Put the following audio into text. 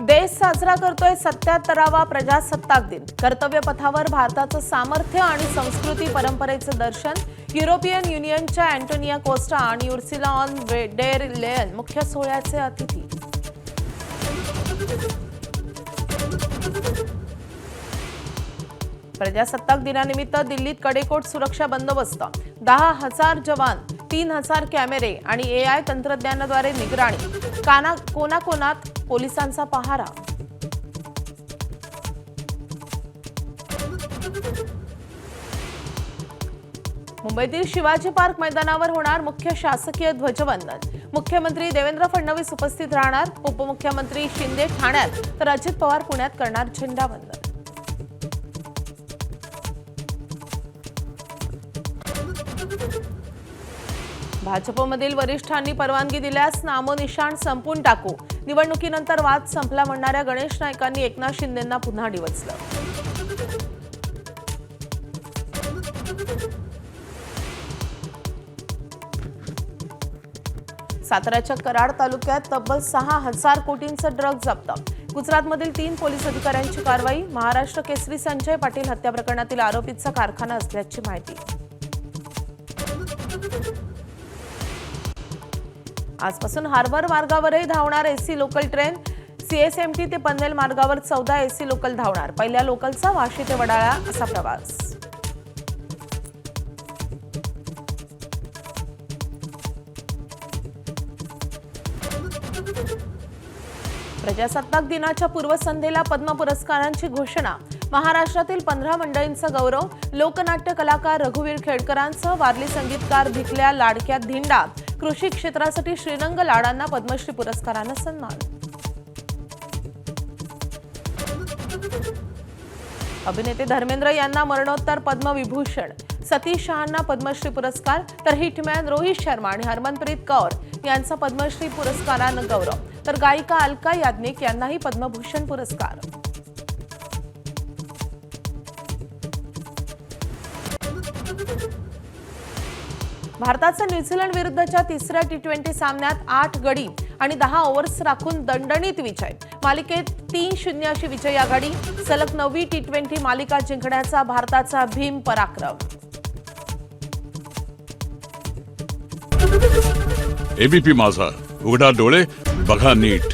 देश साजरा करतोय 77वा प्रजासत्ताक दिन। कर्तव्य पथावर भारताचं सामर्थ्य आणि संस्कृती परंपरेचं दर्शन। युरोपियन युनियनच्या अँटोनिया कोस्टा आणि उर्सुला ऑन डेर लेयन मुख्य सोहळ्याचे अतिथी। प्रजासत्ताक दिनानिमित्त दिल्लीत कडेकोट सुरक्षा बंदोबस्त, 10,000 जवान, 3,000 कॅमेरे आणि AI तंत्रज्ञानाद्वारे निगराणी। कोणाकोणात पोलिसांचा पहारा। मुंबईतील शिवाजी पार्क मैदानावर होणार मुख्य शासकीय ध्वजवंदन। मुख्यमंत्री देवेंद्र फडणवीस उपस्थित राहणार। उपमुख्यमंत्री शिंदे ठाण्यात तर अजित पवार पुण्यात करणार झेंडावंदन। भाजपमधील वरिष्ठांनी परवानगी दिल्यास नामोनिशाण संपून टाकू। निवडणुकीनंतर वाद संपला म्हणणाऱ्या गणेश नाईकांनी एकनाथ शिंदेंना पुन्हा डिवचलं। साताऱ्याच्या कराड तालुक्यात तब्बल 6,000 कोटींचं ड्रग जप्त। गुजरातमधील 3 पोलीस अधिकाऱ्यांची कारवाई। महाराष्ट्र केसरी संजय पाटील हत्या प्रकरणातील आरोपीचा कारखाना असल्याची माहिती। आजपासून हार्बर मार्गावरही धावणार एसी लोकल ट्रेन। CSMT ते पनवेल मार्गावर 14 एसी लोकल धावणार। पहिल्या लोकलचा वाशी ते वडाळा असा प्रवास। प्रजासत्ताक दिनाच्या पूर्वसंध्येला पद्म पुरस्कारांची घोषणा। महाराष्ट्रातील 15 मंडळींचा गौरव। लोकनाट्य कलाकार रघुवीर खेडकरांसह वारली संगीतकार भिकल्या लाडक्या धिंडा। कृषी क्षेत्रासाठी श्रीरंग लाडांना पद्मश्री पुरस्कारानं सन्मान। अभिनेते धर्मेंद्र यांना मरणोत्तर पद्मविभूषण। सतीश शहांना पद्मश्री पुरस्कार तर हिटमॅन रोहित शर्मा आणि हरमनप्रीत कौर यांचा पद्मश्री पुरस्कारानं गौरव। तर गायिका अलका याज्ञिक यांनाही पद्मभूषण पुरस्कार। भारताचा न्यूझीलंड विरुद्धच्या तिसऱ्या T20 सामन्यात 8 गडी आणि 10 ओव्हर्स राखून दणदणीत विजय। मालिकेत 3-0 अशी विजयी आघाडी। सलग 9वी T20 मालिका जिंकण्याचा भारताचा भीम पराक्रम। ABP माझा, उघडा डोळे बघा नीट।